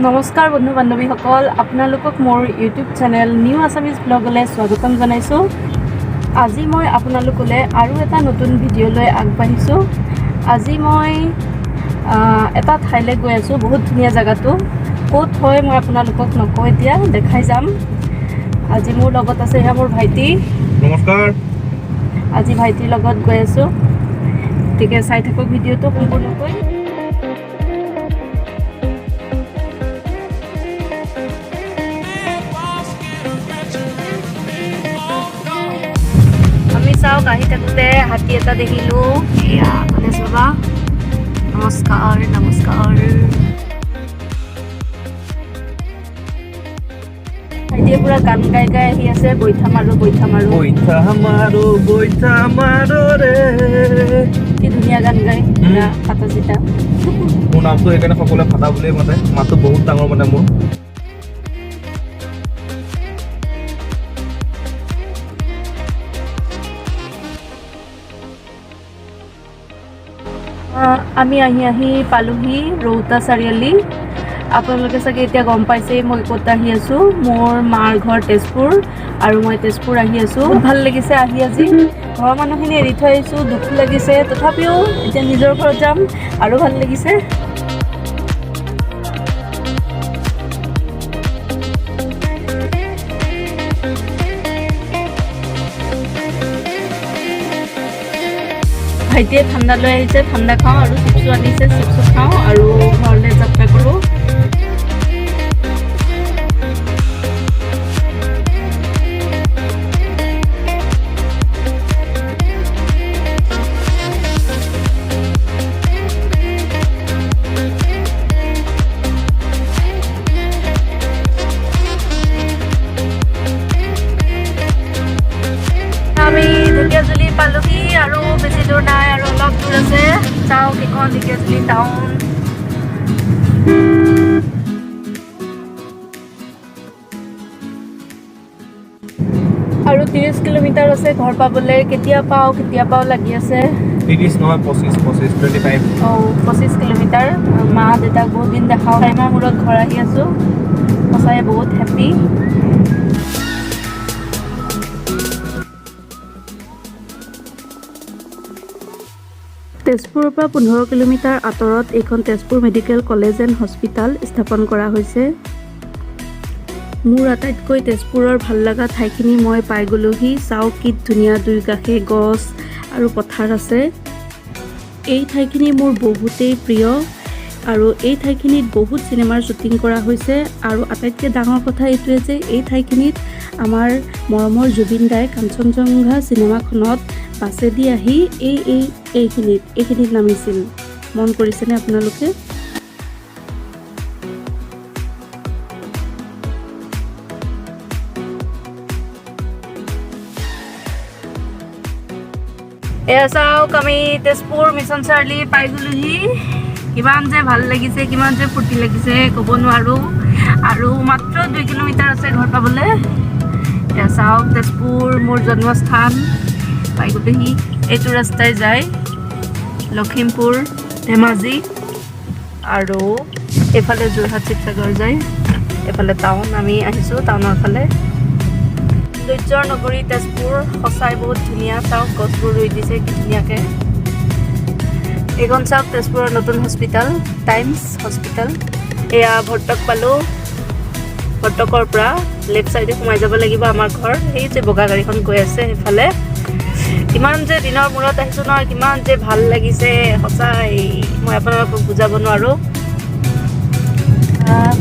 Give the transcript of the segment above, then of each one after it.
নমস্কাৰ বন্ধু বান্ধৱীসকল, আপোনালোকক মোৰ ইউটিউব চেনেল নিউ আছামিজ ব্লগলৈ স্বাগতম জনাইছোঁ। আজি মই আপোনালোকলৈ আৰু এটা নতুন ভিডিঅ' লৈ আগবাঢ়িছোঁ। আজি মই এটা ঠাইলৈ গৈ আছোঁ। বহুত ধুনীয়া জেগাটো ক'ত হয় মই আপোনালোকক নকওঁ, এতিয়া দেখাই যাম। আজি মোৰ লগত আছে এয়া মোৰ ভাইটি। নমস্কাৰ। আজি ভাইটিৰ লগত গৈ আছোঁ, গতিকে চাই থাকক ভিডিঅ'টো সম্পূৰ্ণকৈ। চাওক, আহি থাকোঁতে হাতী এটা দেখিলোঁ। এয়া মানে চাবা, নমস্কাৰ নমস্কাৰ। ভাইটিয়ে পুৰা গান গাই গাই আহি আছে, বৈঠা মাৰো বৈঠা মাৰো বৈঠা মাৰো বৈঠা মাৰো ৰে। কি ধুনীয়া গান গাই, পুৰা ফাটা চিটা। মোৰ নামটো সেইকাৰণে সকলোৱে ফাটা বুলিয়ে মাতে, মাতটো বহুত ডাঙৰ মানে মোৰ। আমি আহি পালোহি ৰৌতা চাৰিআলি। আপোনালোকে চাগে এতিয়া গম পাইছেই মই ক'ত আহি আছোঁ। মোৰ মাৰ ঘৰ তেজপুৰ আৰু মই তেজপুৰ আহি আছোঁ। ভাল লাগিছে আহি। আজি ঘৰৰ মানুহখিনি এৰি থৈ আহিছোঁ, দুখ লাগিছে, তথাপিও এতিয়া নিজৰ ঘৰত যাম আৰু ভাল লাগিছে। ভাইটিয়ে ঠাণ্ডা লৈ আহিছে, ঠাণ্ডা খাওঁ আৰু চিপছো আনিছে, চিপছো খাওঁ আৰু ঘৰলৈ যাত্ৰা কৰোঁ। আমি ঢেকীয়াজুলি পালোহি আৰু বেছি দূৰ নাই, আৰু অলপ দূৰ আছে। চাওক এইখন ঢেকীয়াজুলি টাউন। আৰু 30 কিলোমিটাৰ আছে ঘৰ পাবলৈ। কেতিয়া পাওঁ লাগি আছে। 30 নহয় 25 25 কিলোমিটাৰ। মা দেউতাক বহুত দিন দেখাওঁ, টাইমৰ মূৰত ঘৰ আহি আছোঁ। সঁচাই বহুত হেপ্পী। তেজপুৰৰ পৰা 15 কিলোমিটাৰ আঁতৰত এইখন Tezpur medical college and hospital স্থাপন কৰা হৈছে। মোৰ আটাইতকৈ তেজপুৰৰ ভাল লগা ঠাইখিনি মই পাই গ'লোহি। চাওক কি ধুনীয়া, দুই কাষে গছ আৰু পথাৰ আছে। এই ঠাইখিনি মোৰ বহুতেই প্ৰিয় আৰু এই ঠাইখিনিত বহুত চিনেমাৰ শ্বুটিং কৰা হৈছে। আৰু আটাইতকৈ ডাঙৰ কথা এইটোৱে যে এই ঠাইখিনিত আমাৰ মৰমৰ জুবিন দাই কাঞ্চনজংঘা চিনেমাখনত বাছেদি আহি এইখিনিত নামিছিল। মন কৰিছেনে আপোনালোকে? এয়া চাওক, আমি তেজপুৰ মিছন চাৰিআলি পাই গ'লোহি। কিমান যে ভাল লাগিছে, কিমান যে ফূৰ্তি লাগিছে ক'ব নোৱাৰোঁ। আৰু মাত্ৰ 2 কিলোমিটাৰ আছে ঘৰ পাবলৈ। এয়া চাওক, তেজপুৰ মোৰ জন্মস্থান পাই গ'লোহি। এইটো ৰাস্তাই যায় লখিমপুৰ, ধেমাজি আৰু এইফালে যোৰহাট শিৱসাগৰ যায়। এইফালে টাউন, আমি আহিছোঁ টাউনৰ ফালে। সৌন্দৰ্যৰ নগৰী তেজপুৰ, সঁচাই বহুত ধুনীয়া। চাওক গছবোৰ ৰুই দিছে কি ধুনীয়াকৈ। এইখন চাওক তেজপুৰৰ নতুন হস্পিটেল, টাইমছ হস্পিটেল। এয়া ভৰ্তক পালোঁ। ভৰ্তকৰ পৰা লেফ্ট ছাইডে সোমাই যাব লাগিব আমাৰ ঘৰ। সেই যে বগা গাড়ীখন গৈ আছে সেইফালে। কিমান যে দিনৰ মূৰত আহিছোঁ নহয়, কিমান যে ভাল লাগিছে সঁচাই, মই আপোনালোকক বুজাব নোৱাৰোঁ।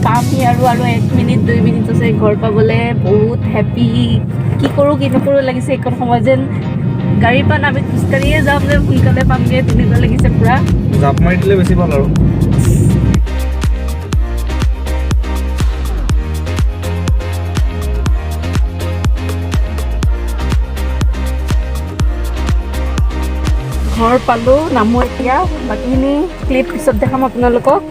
পামহি আৰু 1 মিনিট 2 মিনিট আছে ঘৰ পাবলৈ। বহুত হেপ্পী। কি কৰোঁ কি নকৰোঁ লাগিছে। এইকণ সময় যেন গাড়ীৰ পৰা নামি খোজকাঢ়িয়ে যাম, যে সোনকালে পামগৈ তেনেকুৱা লাগিছে পুৰা। জাপ মাৰি দিলে বেছি ভাল আৰু। ঘৰ পালোঁ, নামো এতিয়া। বাকীখিনি ক্লিপ পিছত দেখাম আপোনালোকক।